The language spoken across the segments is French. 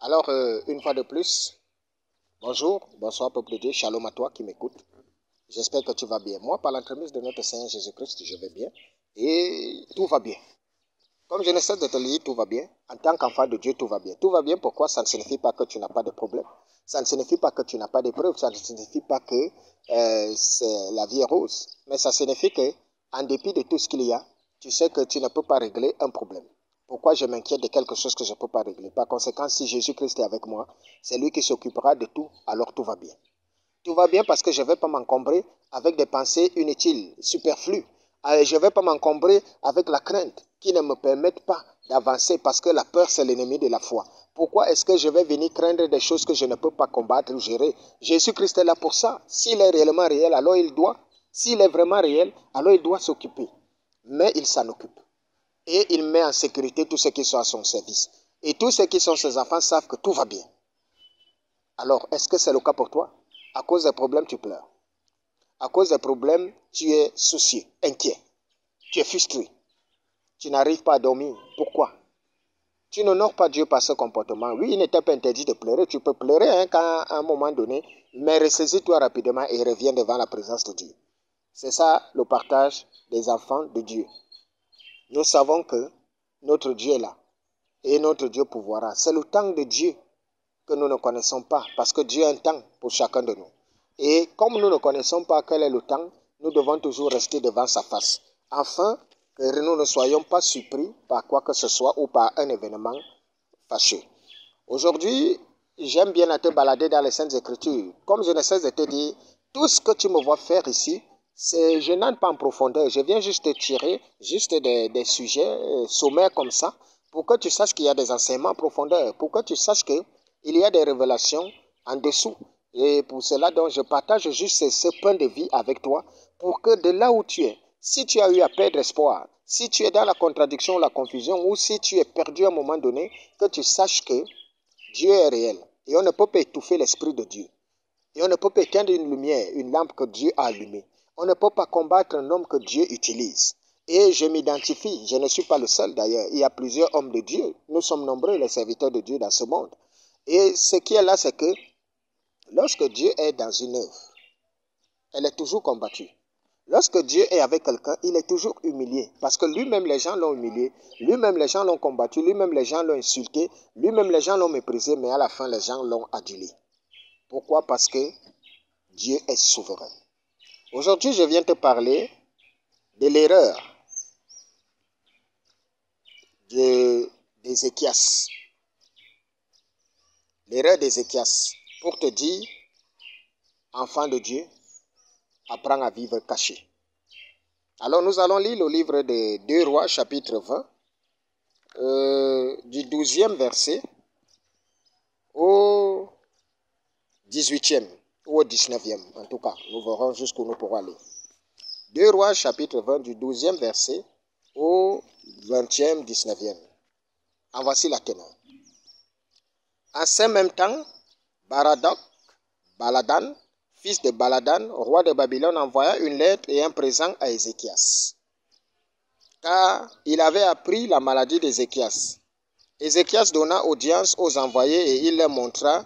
Alors, une fois de plus, bonjour, bonsoir peuple de Dieu, shalom à toi qui m'écoute. J'espère que tu vas bien. Moi, par l'entremise de notre Seigneur Jésus-Christ, je vais bien et tout va bien. Comme je ne cesse de te le dire, tout va bien. En tant qu'enfant de Dieu, tout va bien. Tout va bien, pourquoi? Ça ne signifie pas que tu n'as pas de problème. Ça ne signifie pas que tu n'as pas de preuves. Ça ne signifie pas que la vie est rose. Mais ça signifie que, en dépit de tout ce qu'il y a, tu sais que tu ne peux pas régler un problème. Pourquoi je m'inquiète de quelque chose que je ne peux pas régler? Par conséquent, si Jésus-Christ est avec moi, c'est lui qui s'occupera de tout, alors tout va bien. Tout va bien parce que je ne vais pas m'encombrer avec des pensées inutiles, superflues. Je ne vais pas m'encombrer avec la crainte qui ne me permettent pas d'avancer parce que la peur, c'est l'ennemi de la foi. Pourquoi est-ce que je vais venir craindre des choses que je ne peux pas combattre ou gérer? Jésus-Christ est là pour ça. S'il est réellement réel, alors il doit. S'il est vraiment réel, alors il doit s'occuper. Mais il s'en occupe. Et il met en sécurité tous ceux qui sont à son service. Et tous ceux qui sont ses enfants savent que tout va bien. Alors, est-ce que c'est le cas pour toi? À cause des problèmes, tu pleures. À cause des problèmes, tu es soucieux, inquiet. Tu es frustré. Tu n'arrives pas à dormir. Pourquoi? Tu n'honores pas Dieu par ce comportement. Oui, il n'était pas interdit de pleurer. Tu peux pleurer à un moment donné, mais ressaisis-toi rapidement et reviens devant la présence de Dieu. C'est ça le partage des enfants de Dieu. Nous savons que notre Dieu est là et notre Dieu pourvoira. C'est le temps de Dieu que nous ne connaissons pas parce que Dieu a un temps pour chacun de nous. Et comme nous ne connaissons pas quel est le temps, nous devons toujours rester devant sa face afin que nous ne soyons pas surpris par quoi que ce soit ou par un événement fâcheux. Aujourd'hui, j'aime bien te balader dans les Saintes Écritures. Comme je ne cesse de te dire, tout ce que tu me vois faire ici, je n'entre pas en profondeur. Je viens juste te tirer juste des sujets sommaires comme ça pour que tu saches qu'il y a des enseignements en profondeur, pour que tu saches qu'il y a des révélations en dessous. Et pour cela, donc, je partage juste ce point de vie avec toi pour que de là où tu es, si tu as eu à perdre espoir, si tu es dans la contradiction, la confusion, ou si tu es perdu à un moment donné, que tu saches que Dieu est réel. Et on ne peut pas étouffer l'Esprit de Dieu. Et on ne peut pas éteindre une lumière, une lampe que Dieu a allumée. On ne peut pas combattre un homme que Dieu utilise. Et je m'identifie, je ne suis pas le seul d'ailleurs. Il y a plusieurs hommes de Dieu. Nous sommes nombreux les serviteurs de Dieu dans ce monde. Et ce qui est là, c'est que lorsque Dieu est dans une œuvre, elle est toujours combattue. Lorsque Dieu est avec quelqu'un, il est toujours humilié. Parce que lui-même, les gens l'ont humilié. Lui-même, les gens l'ont combattu. Lui-même, les gens l'ont insulté. Lui-même, les gens l'ont méprisé. Mais à la fin, les gens l'ont adulé. Pourquoi? Parce que Dieu est souverain. Aujourd'hui, je viens te parler de l'erreur d'Ézéchias. L'erreur d'Ézéchias. Pour te dire, enfant de Dieu, apprends à vivre caché. Alors nous allons lire le livre de 2 Rois, chapitre 20, du 12e verset au 18e, ou au 19e, en tout cas. Nous verrons jusqu'où nous pourrons aller. 2 Rois, chapitre 20, du 12e verset au 20e, 19e. En voici la teneur. En ce même temps, Baladan, fils de Baladan, roi de Babylone, envoya une lettre et un présent à Ézéchias, car il avait appris la maladie d'Ézéchias. Ézéchias donna audience aux envoyés et il leur montra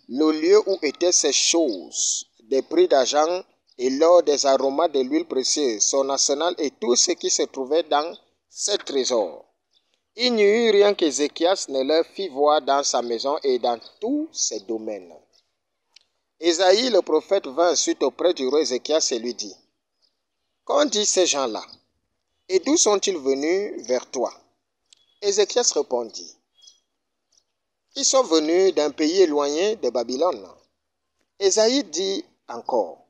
le lieu où étaient ces choses, des prix d'argent et l'or, des aromates de l'huile précieuse, son arsenal et tout ce qui se trouvait dans ces trésors. Il n'y eut rien qu'Ézéchias ne leur fit voir dans sa maison et dans tous ses domaines. Ésaïe le prophète vint ensuite auprès du roi Ézéchias et lui dit: Qu'ont dit ces gens-là? Et d'où sont-ils venus vers toi? Ézéchias répondit: Ils sont venus d'un pays éloigné de Babylone. Ésaïe dit encore: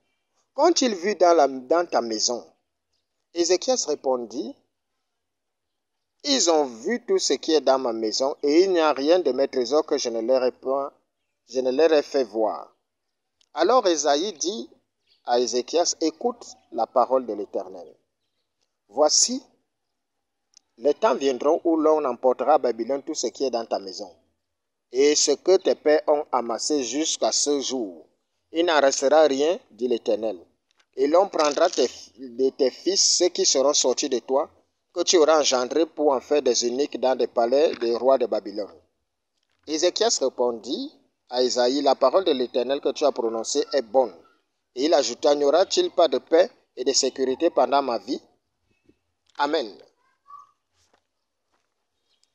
Qu'ont-ils vu dans ta maison? Ézéchias répondit: Ils ont vu tout ce qui est dans ma maison, et il n'y a rien de mes trésors que je ne leur ai fait voir. Alors Ésaïe dit à Ézéchias: Écoute la parole de l'Éternel. Voici, les temps viendront où l'on emportera à Babylone tout ce qui est dans ta maison, et ce que tes pères ont amassé jusqu'à ce jour. Il n'en restera rien, dit l'Éternel. Et l'on prendra de tes fils ceux qui seront sortis de toi, que tu auras engendrés pour en faire des eunuques dans des palais des rois de Babylone. Ézéchias répondit à Isaïe, la parole de l'Éternel que tu as prononcée est bonne. Et il ajouta, n'y aura-t-il pas de paix et de sécurité pendant ma vie? Amen.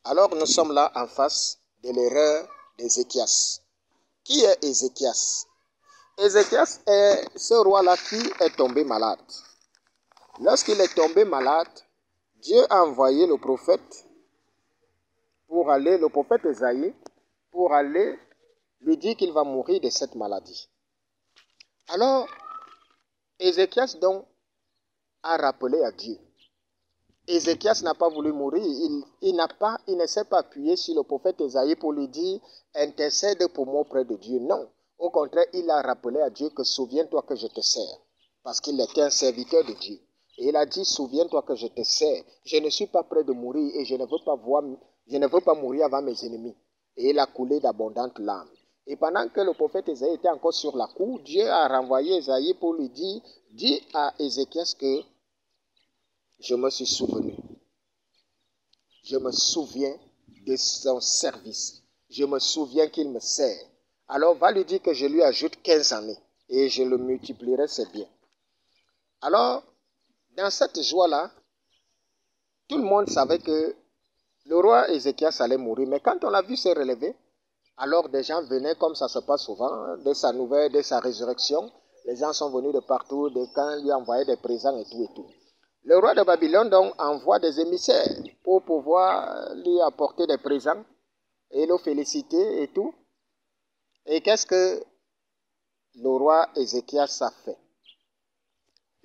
Alors nous sommes là en face de l'erreur d'Ézéchias. Qui est Ézéchias? Ézéchias est ce roi-là qui est tombé malade. Lorsqu'il est tombé malade, Dieu a envoyé le prophète Isaïe, pour aller lui dire qu'il va mourir de cette maladie. Alors, Ézéchias donc a rappelé à Dieu. Ézéchias n'a pas voulu mourir, il ne s'est pas appuyé sur le prophète Isaïe pour lui dire « intercède pour moi auprès de Dieu ». Non, au contraire, il a rappelé à Dieu que « souviens-toi que je te sers », parce qu'il était un serviteur de Dieu. Et il a dit « souviens-toi que je te sers, je ne suis pas près de mourir et je ne veux pas mourir avant mes ennemis ». Et il a coulé d'abondantes larmes. Et pendant que le prophète Isaïe était encore sur la cour, Dieu a renvoyé Isaïe pour lui dire « dis à Ézéchias que je me suis souvenu. Je me souviens de son service. Je me souviens qu'il me sert. Alors va lui dire que je lui ajoute 15 années et je le multiplierai ses biens. » Alors, dans cette joie-là, tout le monde savait que le roi Ézéchias allait mourir. Mais quand on l'a vu se relever, alors des gens venaient, comme ça se passe souvent, de sa nouvelle, de sa résurrection. Les gens sont venus de partout, de quand lui envoyaient des présents et tout et tout. Le roi de Babylone donc envoie des émissaires pour pouvoir lui apporter des présents et le féliciter et tout. Et qu'est-ce que le roi Ézéchias a fait?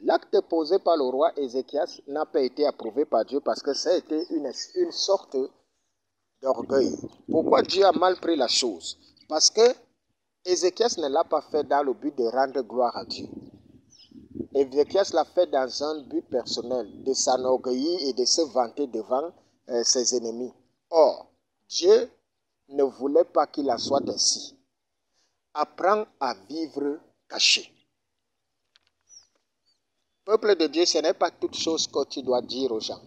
L'acte posé par le roi Ézéchias n'a pas été approuvé par Dieu parce que ça a été une sorte d'orgueil. Pourquoi Dieu a mal pris la chose? Parce que Ézéchias ne l'a pas fait dans le but de rendre gloire à Dieu. Ézéchias l'a fait dans un but personnel, de s'enorgueillir et de se vanter devant ses ennemis. Or, Dieu ne voulait pas qu'il en soit ainsi. Apprends à vivre caché. Peuple de Dieu, ce n'est pas toute chose que tu dois dire aux gens.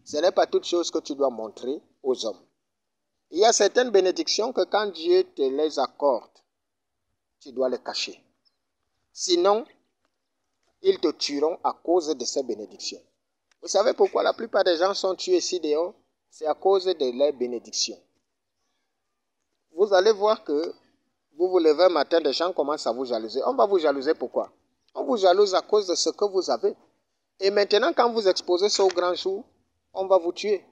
Ce n'est pas toute chose que tu dois montrer aux hommes. Il y a certaines bénédictions que quand Dieu te les accorde, tu dois les cacher. Sinon, ils te tueront à cause de ces bénédictions. Vous savez pourquoi la plupart des gens sont tués ici dehors? C'est à cause de leurs bénédictions. Vous allez voir que vous vous levez un matin, des gens commencent à vous jalouser. On va vous jalouser pourquoi? On vous jalouse à cause de ce que vous avez. Et maintenant, quand vous exposez ça au grand jour, on va vous tuer.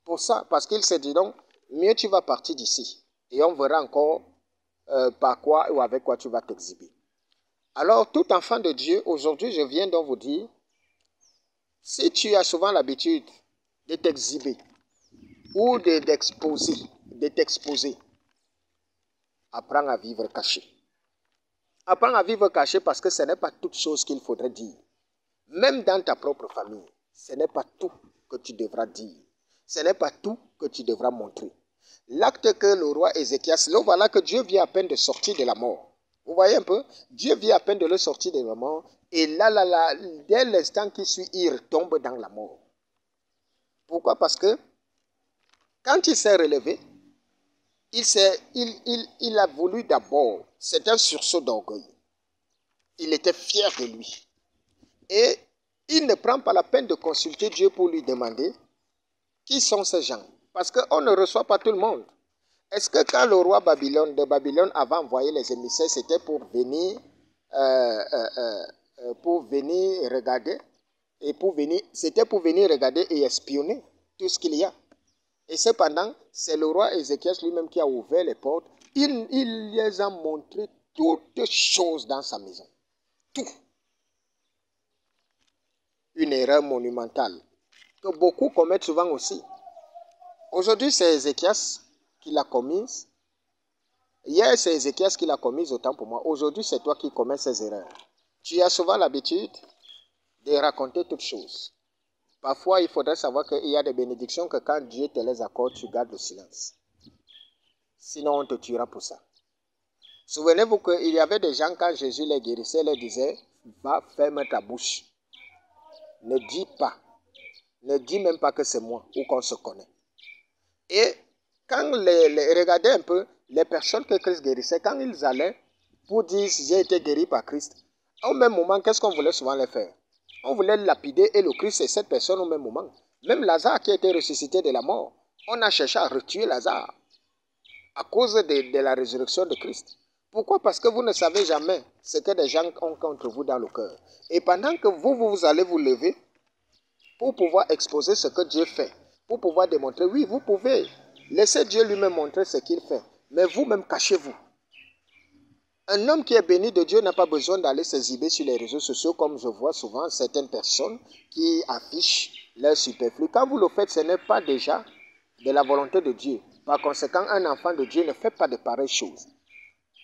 Pour ça, parce qu'il se dit donc, mieux tu vas partir d'ici. Et on verra encore par quoi ou avec quoi tu vas t'exhiber. Alors, tout enfant de Dieu, aujourd'hui, je viens donc vous dire, si tu as souvent l'habitude de t'exhiber ou de t'exposer, apprends à vivre caché. Apprends à vivre caché parce que ce n'est pas toute chose qu'il faudrait dire. Même dans ta propre famille, ce n'est pas tout que tu devras dire. Ce n'est pas tout que tu devras montrer. L'acte que le roi Ézéchias, là voilà que Dieu vient à peine de sortir de la mort. Vous voyez un peu? Dieu vient à peine de le sortir de la mort. Et là, dès l'instant qui suit, il retombe dans la mort. Pourquoi? Parce que quand il s'est relevé, il a voulu d'abord, c'est un sursaut d'orgueil. Il était fier de lui. Et il ne prend pas la peine de consulter Dieu pour lui demander qui sont ces gens. Parce qu'on ne reçoit pas tout le monde. Est-ce que quand le roi de Babylone avait envoyé les émissaires, c'était pour venir regarder c'était pour venir regarder et espionner tout ce qu'il y a. Et cependant, c'est le roi Ézéchias lui-même qui a ouvert les portes. Il les a montré toutes choses dans sa maison. Tout. Une erreur monumentale que beaucoup commettent souvent aussi. Aujourd'hui, c'est Ézéchias qui l'a commise. Hier, c'est Ézéchias qui l'a commise, autant pour moi. Aujourd'hui, c'est toi qui commets ces erreurs. Tu as souvent l'habitude de raconter toutes choses. Parfois, il faudrait savoir qu'il y a des bénédictions que quand Dieu te les accorde, tu gardes le silence. Sinon, on te tuera pour ça. Souvenez-vous qu'il y avait des gens, quand Jésus les guérissait, leur disait, va, ferme ta bouche. Ne dis pas. Ne dis même pas que c'est moi ou qu'on se connaît. Et Quand regardez un peu les personnes que Christ guérissait, quand ils allaient pour dire j'ai été guéri par Christ, au même moment, qu'est-ce qu'on voulait souvent les faire? On voulait lapider et le Christ et cette personne au même moment. Même Lazare qui a été ressuscité de la mort, on a cherché à retuer Lazare à cause de la résurrection de Christ. Pourquoi? Parce que vous ne savez jamais ce que des gens ont contre vous dans le cœur. Et pendant que vous allez vous lever pour pouvoir exposer ce que Dieu fait, pour pouvoir démontrer, oui, vous pouvez laisser Dieu lui-même montrer ce qu'il fait, mais vous-même cachez-vous. Un homme qui est béni de Dieu n'a pas besoin d'aller s'exhiber sur les réseaux sociaux comme je vois souvent certaines personnes qui affichent leur superflu. Quand vous le faites, ce n'est pas déjà de la volonté de Dieu. Par conséquent, un enfant de Dieu ne fait pas de pareilles choses.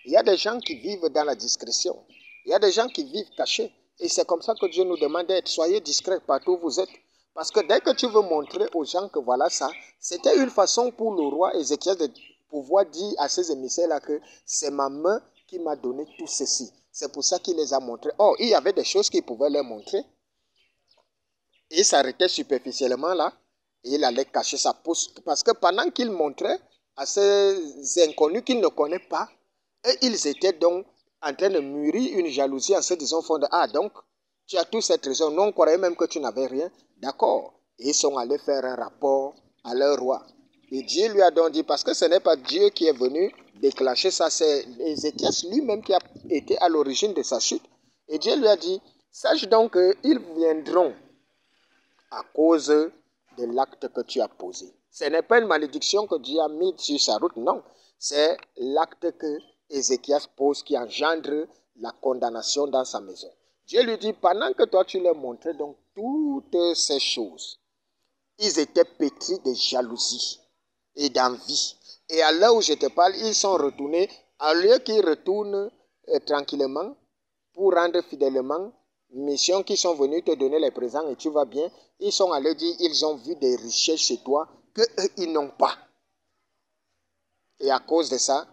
Il y a des gens qui vivent dans la discrétion. Il y a des gens qui vivent cachés. Et c'est comme ça que Dieu nous demande d'être. Soyez discrets partout où vous êtes. Parce que dès que tu veux montrer aux gens que voilà ça, c'était une façon pour le roi Ézéchias de pouvoir dire à ses émissaires-là que c'est ma main qui m'a donné tout ceci. C'est pour ça qu'il les a montrés. Or, il y avait des choses qu'il pouvait leur montrer. Il s'arrêtait superficiellement là. Et il allait cacher sa pousse. Parce que pendant qu'il montrait à ces inconnus qu'il ne connaît pas, et ils étaient donc en train de mûrir une jalousie en se disant, ah donc, tu as toute cette raison. Non, on croyait même que tu n'avais rien. D'accord. Et ils sont allés faire un rapport à leur roi. Et Dieu lui a donc dit, parce que ce n'est pas Dieu qui est venu déclencher ça, c'est Ézéchias lui-même qui a été à l'origine de sa chute. Et Dieu lui a dit, sache donc qu'ils viendront à cause de l'acte que tu as posé. Ce n'est pas une malédiction que Dieu a mise sur sa route, non. C'est l'acte que Ézéchias pose qui engendre la condamnation dans sa maison. Dieu lui dit, pendant que toi tu leur montrais donc toutes ces choses, ils étaient pétris de jalousie et d'envie. Et à l'heure où je te parle, ils sont retournés, au lieu qu'ils retournent tranquillement pour rendre fidèlement mission, qui sont venus te donner les présents et tu vas bien, ils sont allés dire, ils ont vu des richesses chez toi qu'ils n'ont pas. Et à cause de ça,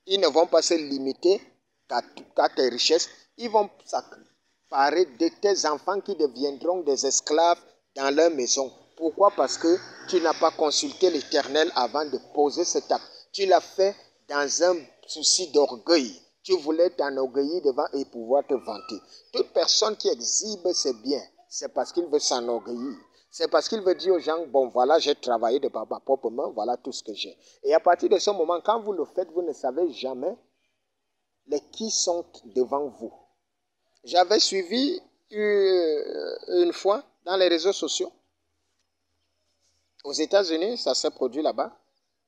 ils ne vont pas se limiter qu'à tes richesses, ils vont s'accaparer de tes enfants qui deviendront des esclaves dans leur maison. Pourquoi? Parce que tu n'as pas consulté l'Éternel avant de poser cet acte. Tu l'as fait dans un souci d'orgueil. Tu voulais t'enorgueillir devant et pouvoir te vanter. Toute personne qui exhibe ses biens, c'est parce qu'il veut s'enorgueillir. C'est parce qu'il veut dire aux gens, bon voilà, j'ai travaillé de ma propre main, voilà tout ce que j'ai. Et à partir de ce moment, quand vous le faites, vous ne savez jamais les qui sont devant vous. J'avais suivi une fois dans les réseaux sociaux, aux États-Unis, ça s'est produit là-bas,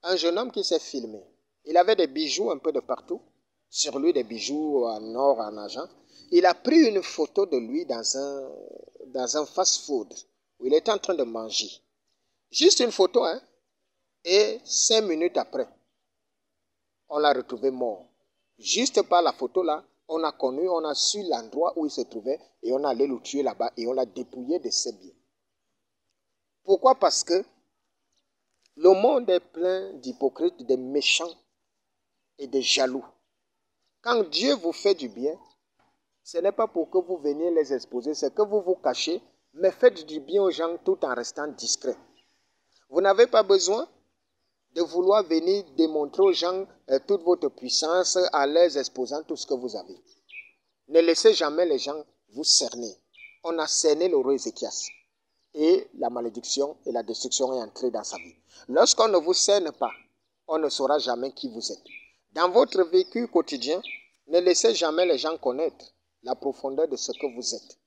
un jeune homme qui s'est filmé. Il avait des bijoux un peu de partout, sur lui des bijoux en or, en argent. Il a pris une photo de lui dans un fast-food où il était en train de manger. Juste une photo, hein. Et 5 minutes après, on l'a retrouvé mort. Juste par la photo là, on a su l'endroit où il se trouvait et on allait le tuer là-bas et on l'a dépouillé de ses biens. Pourquoi? Parce que le monde est plein d'hypocrites, de méchants et de jaloux. Quand Dieu vous fait du bien, ce n'est pas pour que vous veniez les exposer, c'est que vous vous cachez, mais faites du bien aux gens tout en restant discret. Vous n'avez pas besoin de vouloir venir démontrer aux gens toute votre puissance en les exposant tout ce que vous avez. Ne laissez jamais les gens vous cerner. On a cerné le roi Ézéchias et la malédiction et la destruction est entrée dans sa vie. Lorsqu'on ne vous cerne pas, on ne saura jamais qui vous êtes. Dans votre vécu quotidien, ne laissez jamais les gens connaître la profondeur de ce que vous êtes.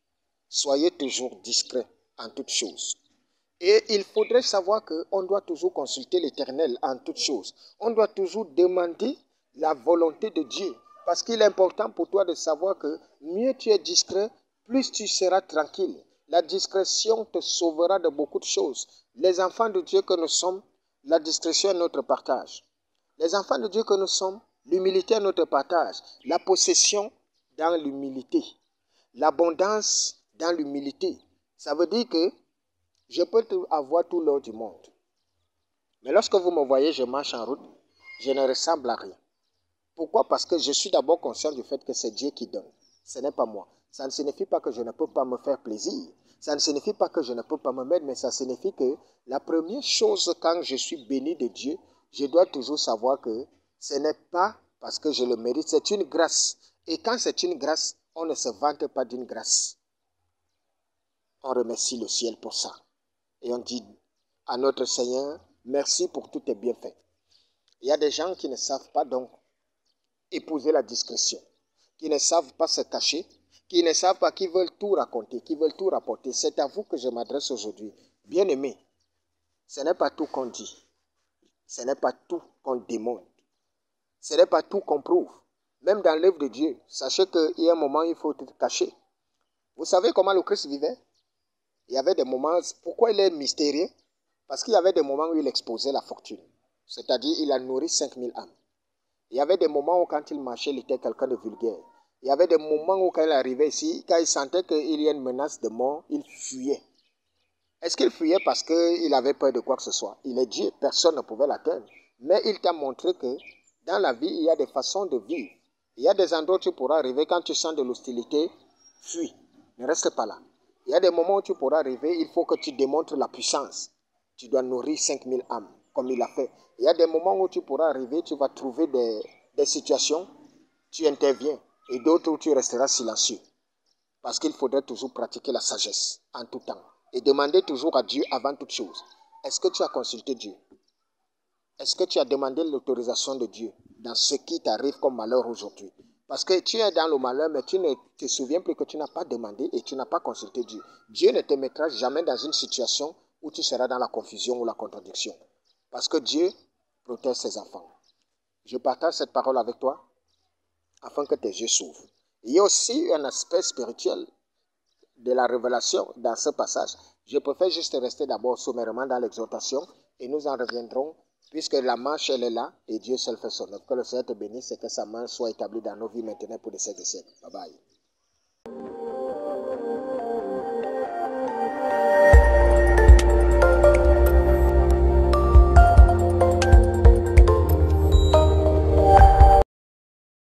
Soyez toujours discret en toutes choses. Et il faudrait savoir qu'on doit toujours consulter l'Éternel en toutes choses. On doit toujours demander la volonté de Dieu. Parce qu'il est important pour toi de savoir que mieux tu es discret, plus tu seras tranquille. La discrétion te sauvera de beaucoup de choses. Les enfants de Dieu que nous sommes, la discrétion est notre partage. Les enfants de Dieu que nous sommes, l'humilité est notre partage. La possession dans l'humilité. L'abondance dans l'humilité. Ça veut dire que je peux avoir tout l'or du monde. Mais lorsque vous me voyez, je marche en route, je ne ressemble à rien. Pourquoi? Parce que je suis d'abord conscient du fait que c'est Dieu qui donne. Ce n'est pas moi. Ça ne signifie pas que je ne peux pas me faire plaisir. Ça ne signifie pas que je ne peux pas me mettre, mais ça signifie que la première chose quand je suis béni de Dieu, je dois toujours savoir que ce n'est pas parce que je le mérite, c'est une grâce. Et quand c'est une grâce, on ne se vante pas d'une grâce. On remercie le ciel pour ça. Et on dit à notre Seigneur, merci pour tous tes bienfaits. Il y a des gens qui ne savent pas donc épouser la discrétion, qui ne savent pas se cacher, qui ne savent pas, qui veulent tout raconter, qui veulent tout rapporter. C'est à vous que je m'adresse aujourd'hui. Bien-aimés, ce n'est pas tout qu'on dit. Ce n'est pas tout qu'on démontre. Ce n'est pas tout qu'on prouve. Même dans l'œuvre de Dieu, sachez qu'il y a un moment où il faut être caché. Vous savez comment le Christ vivait? Il y avait des moments, pourquoi il est mystérieux? Parce qu'il y avait des moments où il exposait la fortune. C'est-à-dire, il a nourri 5000 âmes. Il y avait des moments où quand il marchait, il était quelqu'un de vulgaire. Il y avait des moments où quand il arrivait ici, quand il sentait qu'il y a une menace de mort, il fuyait. Est-ce qu'il fuyait parce qu'il avait peur de quoi que ce soit? Il est Dieu, personne ne pouvait l'atteindre. Mais il t'a montré que dans la vie, il y a des façons de vivre. Il y a des endroits où tu pourras arriver quand tu sens de l'hostilité, fuis, ne reste pas là. Il y a des moments où tu pourras arriver, il faut que tu démontres la puissance. Tu dois nourrir 5000 âmes, comme il a fait. Il y a des moments où tu pourras arriver, tu vas trouver des situations, tu interviens, et d'autres où tu resteras silencieux. Parce qu'il faudrait toujours pratiquer la sagesse en tout temps. Et demander toujours à Dieu avant toute chose. Est-ce que tu as consulté Dieu? Est-ce que tu as demandé l'autorisation de Dieu dans ce qui t'arrive comme malheur aujourd'hui? Parce que tu es dans le malheur, mais tu ne te souviens plus que tu n'as pas demandé et tu n'as pas consulté Dieu. Dieu ne te mettra jamais dans une situation où tu seras dans la confusion ou la contradiction. Parce que Dieu protège ses enfants. Je partage cette parole avec toi afin que tes yeux s'ouvrent. Il y a aussi un aspect spirituel de la révélation dans ce passage. Je préfère juste rester d'abord sommairement dans l'exhortation et nous en reviendrons puisque la marche elle est là et Dieu seul fait son œuvre. Que le Seigneur te bénisse et que sa main soit établie dans nos vies maintenant pour les siècles des siècles. Bye bye.